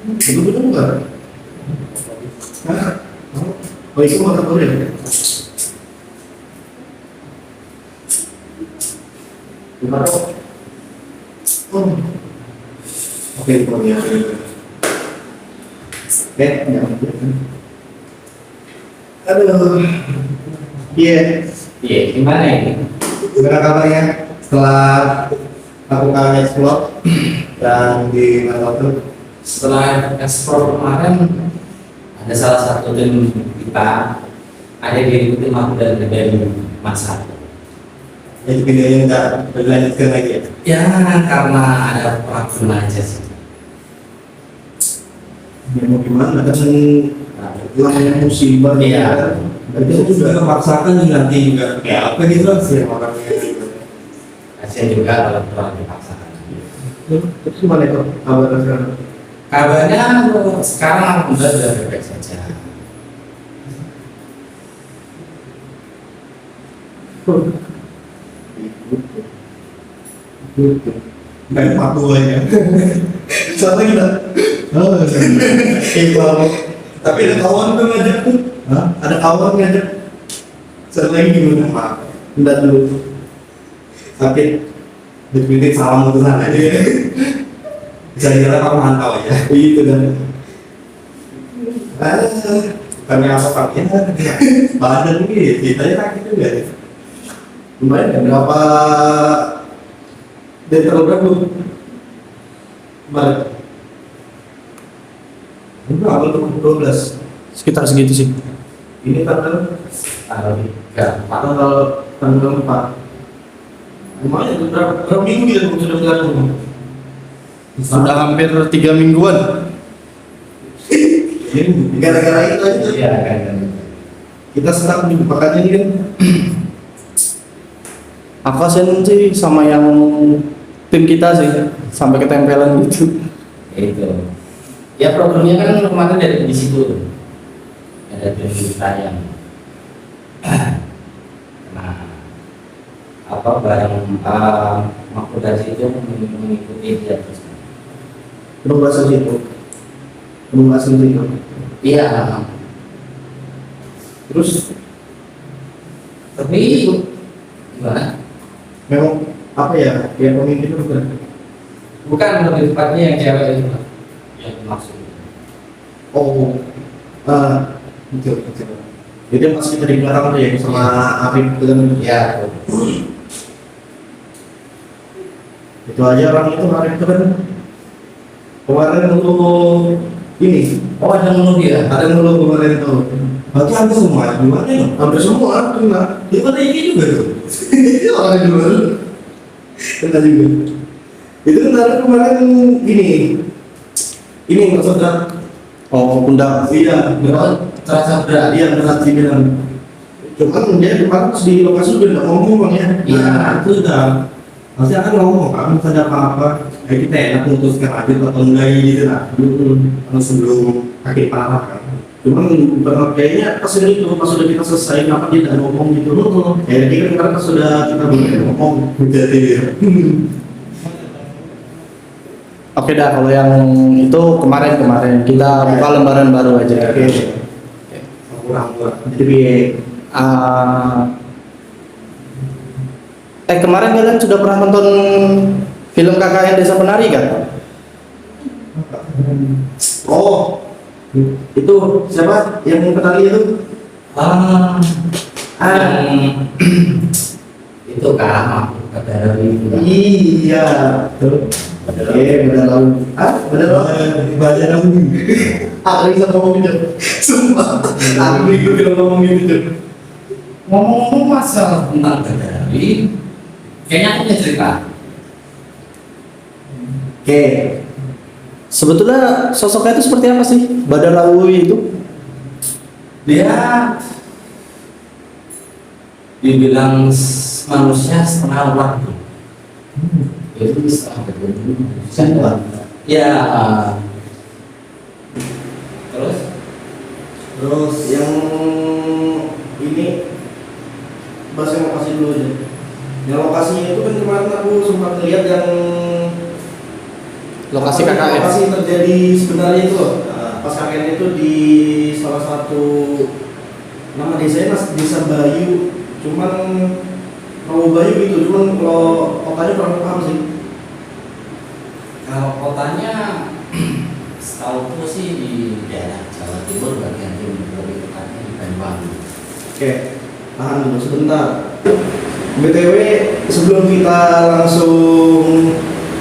Betul-betul enggak? Hah? Oh, itu motor baru ya? Gimana? Oh. Oke, ya. Oke, ya. Aduh. Iya. Iya, gimana ini? Gimana kabarnya setelah lakukan explore dan di Manado? Setelah ekspor kemarin ada salah satu tim kita ada di tim aku dan dari masa. Itu videonya nggak berlanjutkan lagi ya? Ya karena ada problem aja sih. Ya mau gimana kan yang musibah Iya. itu juga memaksakan nanti juga kayak apa gitu lah sih orangnya gitu. Kasian juga kalau terlalu dipaksakan. Terus gimana itu kabar sekarang? Kabarnya sekarang alhamdulillah sudah baik saja. Kayak patua ya. Soalnya kita, oh, kalau tapi ada kawan tuh ngajak tuh, ada kawan ngajak. Soalnya lagi gimana Pak? Enggak dulu. Sakit, detik salam ke sana aja. Saya kira kamu mantau ya. Itu kan. Karena apa Pak? Ya, badan ini ceritanya sakit juga. Lumayan kan? Berapa dari terlalu berapa? Kemarin? Itu awal tuh 12. Sekitar segitu sih. Ini tanggal tanggal 4. Lumayan berapa minggu ya sudah berlangsung? Sudah hampir 3 mingguan. Gara-gara itu aja. Iya kan. Kita senang nih makanya ini kan. Akasen sih sama yang tim kita sih sampai ketempelan gitu. Itu. Ya problemnya kan kemarin dari di situ. Ada tim kita yang nah apa barang akomodasi itu mengikuti dia terus. Penugasan itu. Penugasan itu. Iya. Terus Tapi gimana? memang apa ya? Yang pemimpin itu bukan. Bukan lebih tepatnya yang cewek itu Pak. Yang maksud. Oh, betul. Jadi pas kita di belakang tuh ya sama Arif itu kan. Ya. Itu aja orang itu Arif itu kan kemarin untuk ini Oh ada menurut dia. ada yang dulu kemarin itu. Berarti hampir semua gimana ya? Hampir semua kena. Itu kan ini juga tuh. Itu orang juga. Kena juga. Itu kemarin ini maksudnya. Oh, pundak. Iya, berat. Terasa berat. Iya, berat sih bilang. Cuman dia kemarin pas di lokasi udah nggak ngomong bang ya. Iya. Nah, itu udah. Pasti akan ngomong kan, misalnya apa-apa. Kita enak memutuskan lanjut atau enggak gitu lah. Sebelum kaki parah kan. Cuman kayaknya pas itu pas sudah kita selesai kenapa dia tidak ngomong gitu. Kayak dia kan pas sudah kita boleh ngomong jadi. Oke dah, kalau yang itu kemarin kita buka lembaran baru aja. Oke. Kurang. Jadi kemarin kalian sudah pernah nonton film KKN Desa Penari kan? oh itu siapa yang penari itu? Itu kan dari Iya, betul. Benar tahu. Benar tahu. Baca tahu. Aku bisa ngomong gitu. Sumpah. Aku ikut ngomong gitu. ngomong-ngomong masalah tentang dari kayaknya aku punya cerita. Oke. Sebetulnya sosoknya itu seperti apa sih? Badan Lawi itu? Dia dibilang manusia setengah waktu. Itu bisa setengah. Ya. Terus yang ini bahas yang lokasi dulu aja. Yang lokasinya itu kan kemarin aku sempat lihat yang Lokasi KKN. Lokasi terjadi sebenarnya itu loh. Pas KKN itu di salah satu, nama desanya Desa Bayu, cuman Rawa Bayu gitu, cuman kalau kotanya kurang paham sih. Kalau kotanya setahu sih di daerah Jawa Timur bagian timur, lebih tepatnya di Banyuwangi. Oke, tahan dulu sebentar. BTW sebelum kita langsung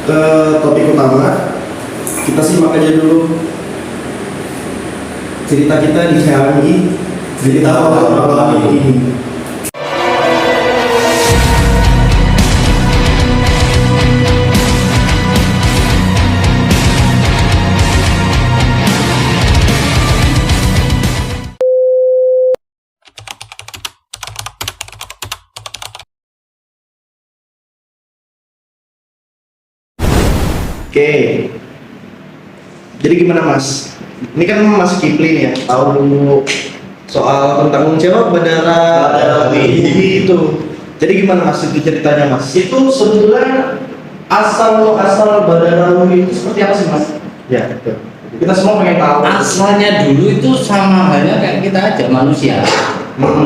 ke topik utama, kita simak aja dulu cerita kita di Ciawi, cerita orang ini. Oke, jadi gimana Mas? Ini kan Mas Kipli nih ya, tahu soal tentang siapa Badarawi itu. Jadi gimana Mas itu ceritanya Mas? Itu sebetulnya asal Badarawi itu seperti apa sih Mas? Ya, betul. Kita semua pengen tahu. Asalnya dulu itu sama halnya kayak kita aja manusia.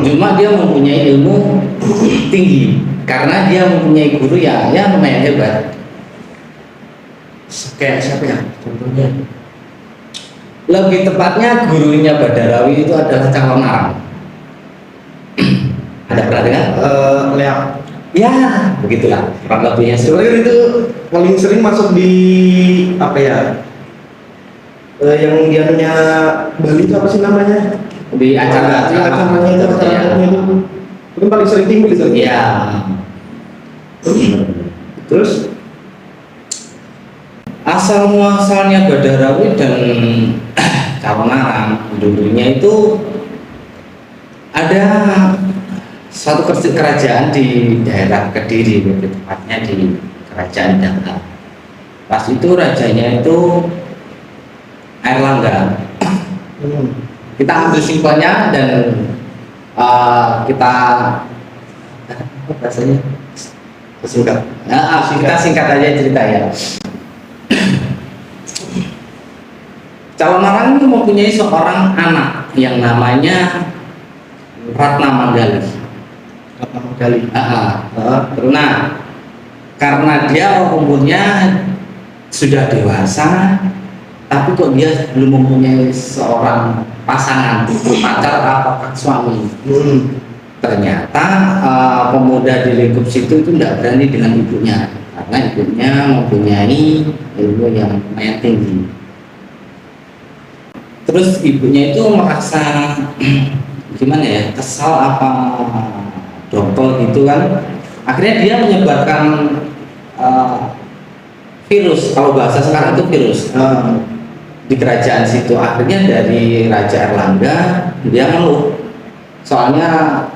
Cuma dia mempunyai ilmu tinggi karena dia mempunyai guru ya lumayan hebat. Kayak siapa ya? Contohnya? Lebih tepatnya gurunya Badarawi itu adalah calon arang. Ada pernah dengar? Leak. Ya, begitulah. Kurang lebihnya Sebenarnya itu paling sering masuk di apa ya? Yang dianunya Bali itu apa sih namanya? di acara-acara acaranya itu, itu kan paling sering timbul itu. Iya. Terus Asal muasalnya Badarawi dan calon arang dulunya itu ada suatu kerajaan di daerah Kediri, lebih tepatnya di Kerajaan Dangkal. Pas itu rajanya itu Airlangga. Kita ambil simpelnya dan kita apa bahasanya? singkat. Nah, kita singkat aja cerita ya. Calon arang itu mempunyai seorang anak yang namanya Ratna Manggali. Ratna Manggali. Nah, karena dia umurnya sudah dewasa, tapi kok dia belum mempunyai seorang pasangan, pacar atau suami. Ternyata pemuda di lingkup situ itu tidak berani dengan ibunya, karena ibunya mempunyai ilmu yang lumayan tinggi. Terus ibunya itu merasa gimana ya, kesal apa dongkol gitu kan. Akhirnya dia menyebarkan virus, kalau bahasa sekarang itu virus di kerajaan situ. Akhirnya dari Raja Airlangga dia ngeluh, soalnya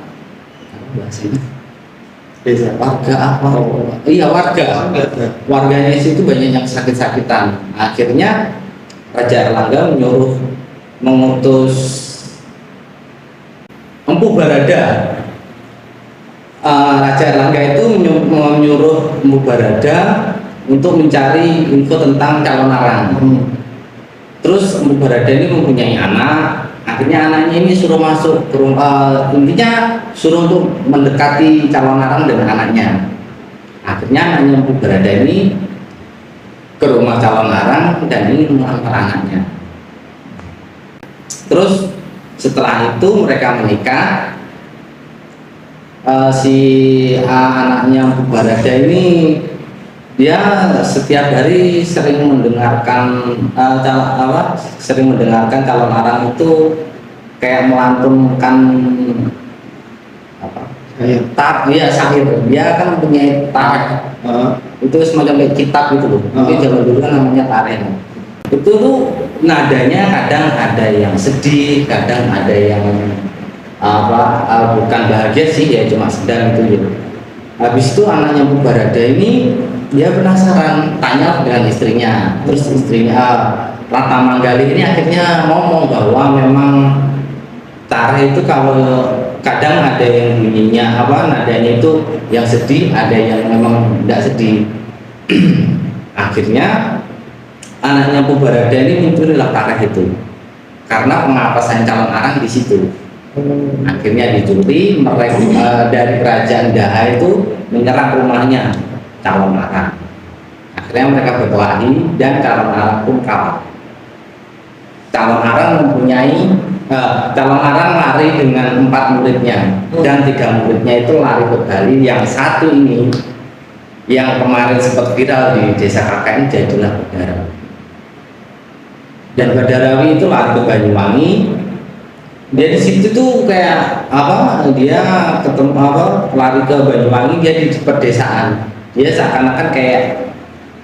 bahasanya warga apa? Iya, warganya situ banyak yang sakit-sakitan. Akhirnya Raja Airlangga mengutus Empu Barada. Raja Airlangga itu menyuruh Empu Barada untuk mencari info tentang calon arang. Terus Empu Barada ini mempunyai anak. Akhirnya anaknya ini suruh masuk ke rumah, intinya suruh untuk mendekati calon arang dan anaknya. Akhirnya anaknya Empu Barada ini ke rumah calon arang dan ini melamar anaknya. Terus setelah itu mereka menikah. Si anaknya Empu Barada ini dia setiap hari sering mendengarkan calon arang itu kayak melantunkan apa? Syair. Dia kan punya tarek. Itu semacam kayak kitab gitu loh. Tapi zaman dulu kan namanya tarek. Itu tuh nadanya kadang ada yang sedih, kadang ada yang bukan bahagia sih, ya cuma sedang gitu ya. Habis itu anaknya Empu Barada ini dia penasaran, tanya dengan istrinya. Terus istrinya Ratna Manggali ini akhirnya ngomong bahwa memang tarek itu kalau kadang ada yang bunyinya nadanya itu yang sedih, ada yang memang tidak sedih. Akhirnya anaknya Mpu Barada ini muncullah Tareh itu karena pengapasan calon arang di situ. Akhirnya dicuri, mereka dari kerajaan Daha itu menyerang rumahnya calon arang. Akhirnya mereka berkelahi dan calon arang pun kalah. Calon arang mempunyai calon arang lari dengan 4 muridnya dan 3 muridnya itu lari ke Bali. Yang satu ini yang kemarin sempat viral di desa KKN jadilah Badarawi. Dan Badarawi itu lari ke Banyuwangi. Dia di situ tuh kayak apa? Dia ketemu apa? Lari ke Banyuwangi, dia di pedesaan. Dia seakan-akan kayak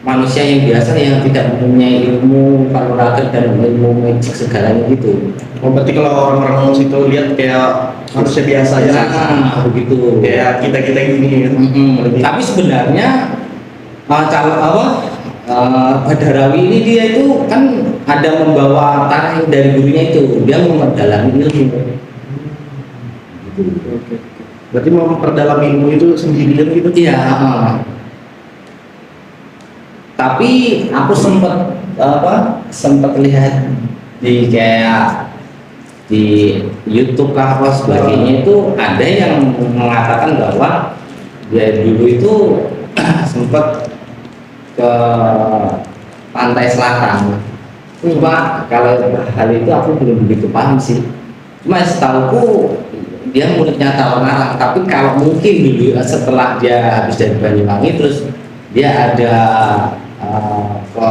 manusia yang biasa yang tidak mempunyai ilmu kanuragan dan ilmu magic segalanya gitu. Oh, berarti kalau orang-orang situ lihat kayak manusia biasa ya, begitu. kayak kita gini kan. Tapi sebenarnya calon apa? Badarawi ini dia itu kan ada membawa tareh dari gurunya itu, dia memperdalami ilmu. Berarti mau memperdalam ilmu itu sendirian gitu? Iya. Tapi aku sempat lihat di kayak di YouTube lah apa sebagainya itu ada yang mengatakan bahwa dia dulu itu sempat ke pantai selatan. Cuma kalau hal itu aku belum begitu paham sih. Cuma setauku dia muridnya calon arang, tapi kalau mungkin dulu setelah dia habis dari Banyuwangi terus dia ada ke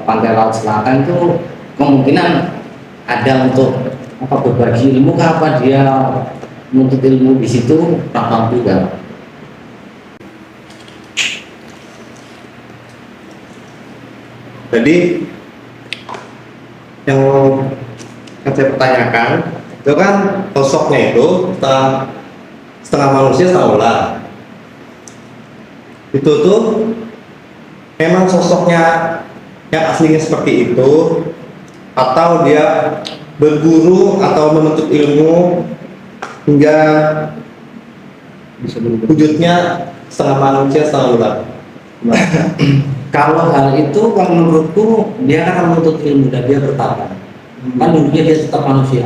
pantai laut selatan itu kemungkinan ada untuk apa berbagi ilmu kah, apa dia menuntut ilmu di situ paham juga. Jadi yang saya pertanyakan itu kan sosoknya itu setengah manusia setengah ular. Itu tuh memang sosoknya yang aslinya seperti itu atau dia berguru atau menuntut ilmu hingga wujudnya setengah manusia setengah ular. Kalau hal itu kalau menurutku dia akan menuntut ilmu dan dia bertapa. Kan dulunya dia tetap manusia.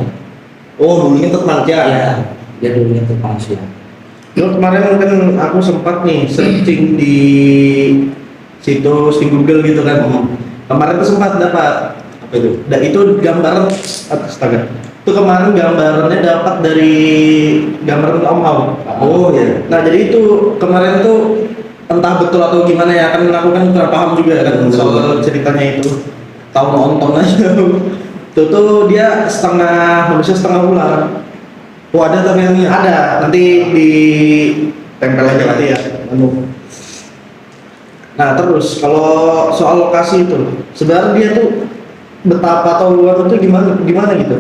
Oh, dulunya tetap manusia. Iya, dia dulunya tetap manusia. Lo kemarin kan aku sempat nih searching di situs di Google gitu kan. Kemarin tuh sempat dapat Apa itu? dan itu gambaran astaga. Itu kemarin gambarannya dapat dari gambaran Om Au. Oh ya. Nah, jadi itu kemarin tuh entah betul atau gimana ya, kan aku kan kurang paham juga kan soal ceritanya itu. Tahu nonton aja. Itu tuh dia setengah manusia setengah ular. Oh ada tabelnya. Ada, nanti di tempel aja nanti ya. Nah terus kalau soal lokasi itu, sebenarnya dia tuh betapa atau luar itu gimana gitu?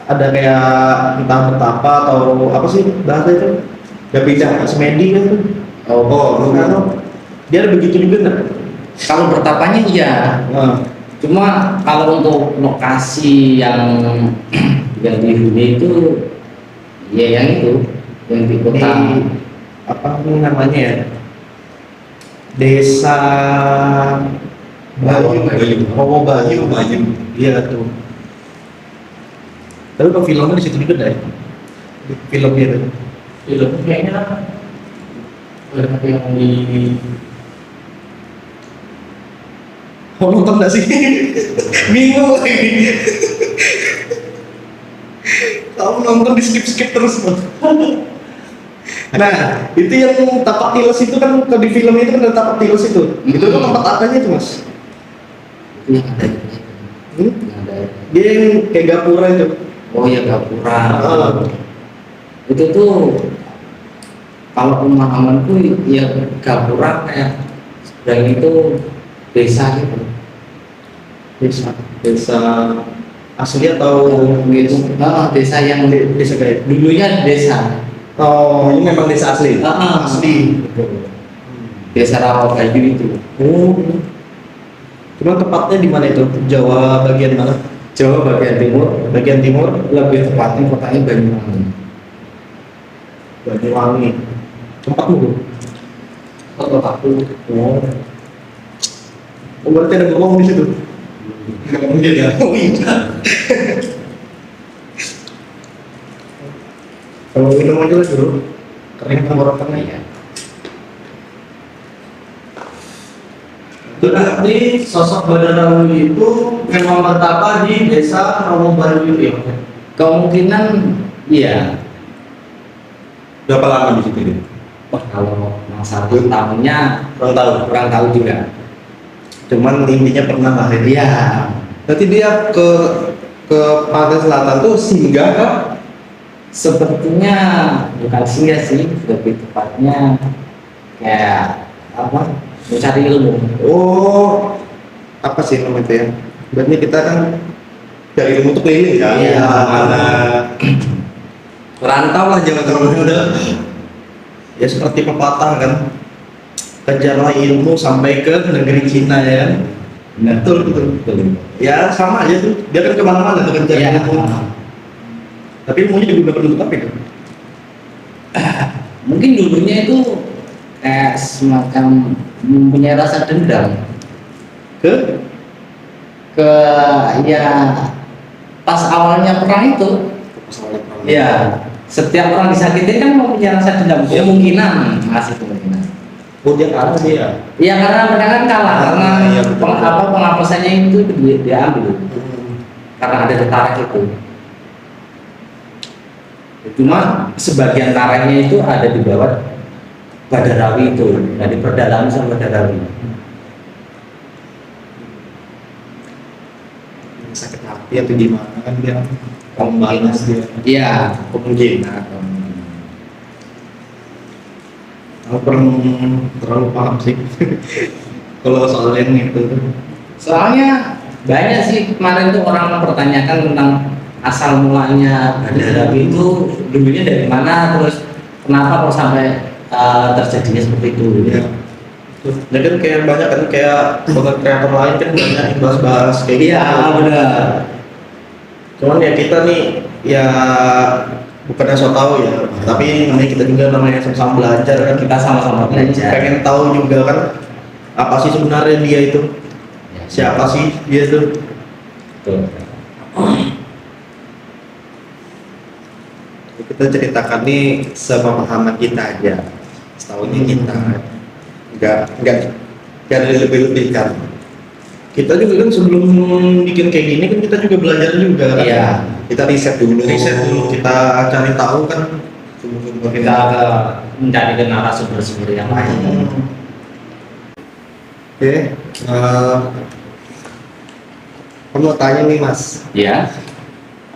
Ada kayak entah betapa atau apa sih bahasa itu? Gak bisa. Semedi kan tuh. Oh, Nah, dia ada begitu juga nggak? Kalau bertapanya iya. Nah, Cuma kalau untuk lokasi yang dihuni itu ya yang itu yang di kota di apa namanya ya? Desa Bayu. Oh Bayu. Iya tuh. Tapi kalau filmnya di situ juga deh. Di film dia tuh. film kayaknya banyak yang di Mau nonton nggak sih? Bingung lagi. Kamu nonton di skip terus Bang. Nah, itu yang tapak tilos itu kan kalau di film itu kan ada tapak tilos itu. Itu tuh tempat apanya itu Mas? itu yang ada Hmm? yang ada Dia yang kayak gapura itu. oh ya gapura Ah. itu tuh kalau pemahamanku ya gapura kayak sebenarnya itu desa gitu Desa asli atau gitu desa yang desa kayak dulunya desa Oh ini memang desa asli. asli. desa Rawagayu itu. Oh. Cuma tepatnya di mana itu? Jawa bagian mana? Jawa bagian timur, Bagian timur, lebih tepatnya kotanya Banyuwangi. Banyuwangi. Tempatmu tuh? Kota aku Oh. Oh, berarti ada bohong di situ. Nggak mungkin ya. Oh iya. Kalau minum aja lah dulu. Kering tenggorokannya. Iya. Berarti sosok Badarawi itu memang bertapa di desa Romo Baru itu ya? Kemungkinan iya. Berapa lama di situ dia? Wah, kalau masalah tahunnya Kurang tahu. kurang tahu juga. Cuman intinya pernah lahir. Iya. Berarti dia ke pantai selatan tuh singgah kah? Sepertinya bukan singgah sih, lebih tepatnya kayak apa? Mencari ilmu. Oh, apa sih namanya itu ya? Berarti kita kan dari ilmu tuh keliling kan? Iya. Mana Rantau lah jangan terlalu udah. ya seperti pepatah kan, kejarlah ilmu sampai ke negeri Cina ya kan? Betul betul. Betul. Ya sama aja tuh, dia kan kemana-mana tuh kejar Iya. ilmu. Tapi ilmunya juga udah penduduk apa itu? Mungkin dulunya itu kayak semacam mempunyai rasa dendam Ke? ke ya pas awalnya perang itu. Ya, setiap orang disakitin kan mempunyai rasa dendam. Kemungkinan masih kemungkinan. Oh dia kalah dia. Iya karena mereka kan kalah karena iya, betul. pengapasannya itu diambil karena ada tarik itu. Cuma sebagian tareknya itu ada di bawah Badarawi itu, nah di perdalaman sama Badarawi. Sakit hati atau gimana kan dia pembalas dia. Iya. Kemungkinan. Aku kurang terlalu paham sih. Kalau soal yang itu. Soalnya banyak sih kemarin tuh orang mempertanyakan tentang asal mulanya Badarawi itu dulunya dari mana, terus kenapa kok sampai terjadinya seperti itu. Ya. Ya kan kayak banyak kan kayak konten kreator lain kan banyak yang bahas-bahas kayak gitu. Iya benar. Cuman ya kita nih ya bukannya so tahu ya, tapi namanya kita juga namanya sama-sama belajar kan. Kita sama-sama belajar. Pengen tahu juga kan apa sih sebenarnya dia itu, Ya, siapa sih dia tuh. betul. Kita ceritakan nih sepemahaman kita aja, setahunya kita nggak ada lebih-lebihkan. Kita juga kan sebelum bikin kayak gini kan kita juga belajar juga kan. Iya. Kita riset dulu, Kita cari tahu kan. Kita mencari ke narasumber-sumber yang lain. Oke, aku mau tanya nih Mas, Ya.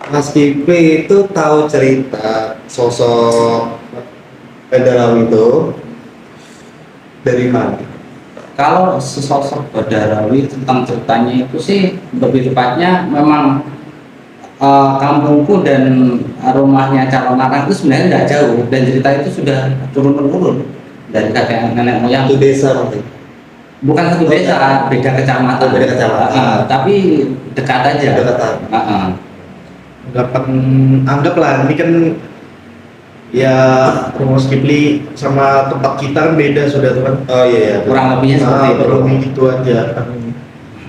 Mas Kipli itu tahu cerita sosok Badarawi itu dari mana? Kalau sesosok Badarawi tentang ceritanya itu sih lebih tepatnya memang kampungku dan rumahnya calon arang itu sebenarnya tidak jauh dan cerita itu sudah turun-temurun dari kakek nenek moyang. Itu desa nanti. Bukan satu desa, beda kecamatan. Oh, beda kecamatan. Tapi dekat aja. Dekatan. Anggaplah ini kan ya rumah Kipli sama tempat kita kan beda sudah tuh kan. Oh iya, Kurang lebihnya seperti itu. Kurang lebih gitu aja kan.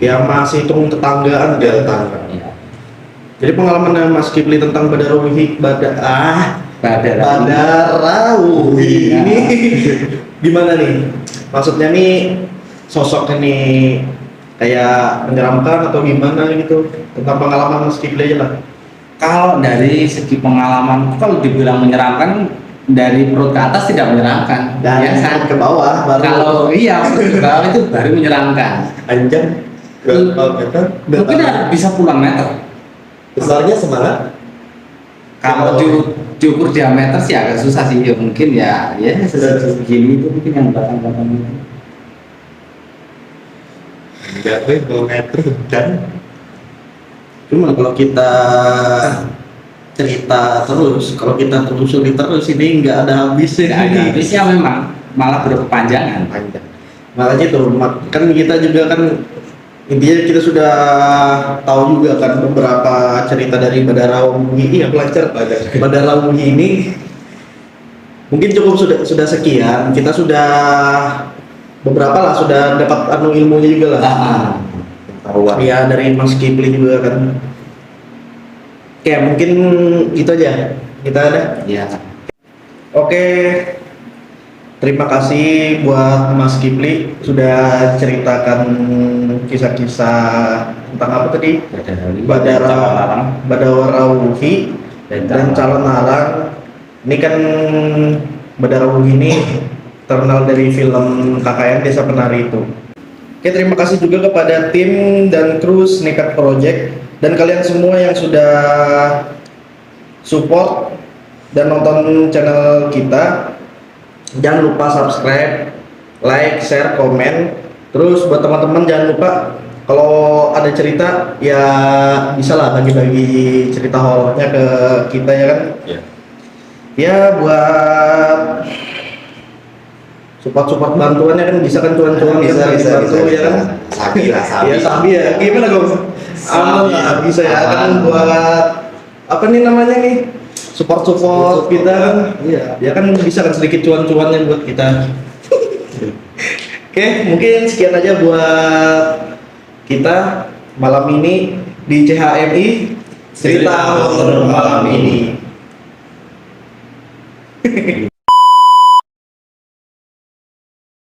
Ya masih hitung tetanggaan Dia kan. tetangga. Iya. Jadi pengalaman Mas Kipli tentang Badarawi Badarawi Iya. ini gimana nih? Maksudnya nih sosoknya nih kayak menyeramkan atau gimana gitu tentang pengalaman Mas Kipli aja lah. Kalau dari segi pengalaman, kalau dibilang menyeramkan dari perut ke atas tidak menyeramkan. Dan Biasa. ke bawah baru Kalau iya perut ke bawah itu baru menyeramkan. Anjang berapa meter? Mungkin ada bisa puluhan meter. Besarnya semana? Kalau diukur diameter sih agak susah sih. Ya, mungkin ya segini itu mungkin yang batang-batang itu. Enggak, 2 meter dan Cuma kalau kita cerita terus, kalau kita telusuri terus ini nggak ada habisnya. Tidak ada habisnya memang, malah berkepanjangan. panjang. Makanya itu kan kita juga kan intinya kita sudah tahu juga kan beberapa cerita dari Badarawi ini ya pelajar Badarawi ini mungkin cukup sudah sekian. Kita sudah beberapa lah sudah dapat ilmunya juga lah. pengetahuan. Ya dari Mas Kipli juga kan. Oke, mungkin itu aja. Kita ada. Ya. Oke. Terima kasih buat Mas Kipli sudah ceritakan kisah-kisah tentang apa tadi? Badarawuhi dan calon arang. Ini kan Badarawuhi ini terkenal dari film KKN Desa Penari itu. Oke, terima kasih juga kepada tim dan kru Nekat Project dan kalian semua yang sudah support dan nonton channel kita. Jangan lupa subscribe, like, share, komen. Terus buat teman-teman jangan lupa kalau ada cerita ya bisa lah bagi-bagi cerita horornya ke kita ya kan. Ya. Ya buat support bantuannya kan bisa kan cuan-cuan Bisa, kan dibantu ya kan. Sabi lah, Ya sabi ya. Gimana Gom? Aman lah bisa ya kan buat apa nih namanya nih? Support kita kan. Iya. Ya kan bisa kan sedikit cuan-cuannya buat kita. Oke, mungkin sekian aja buat kita malam ini di CHMI cerita horor malam ini.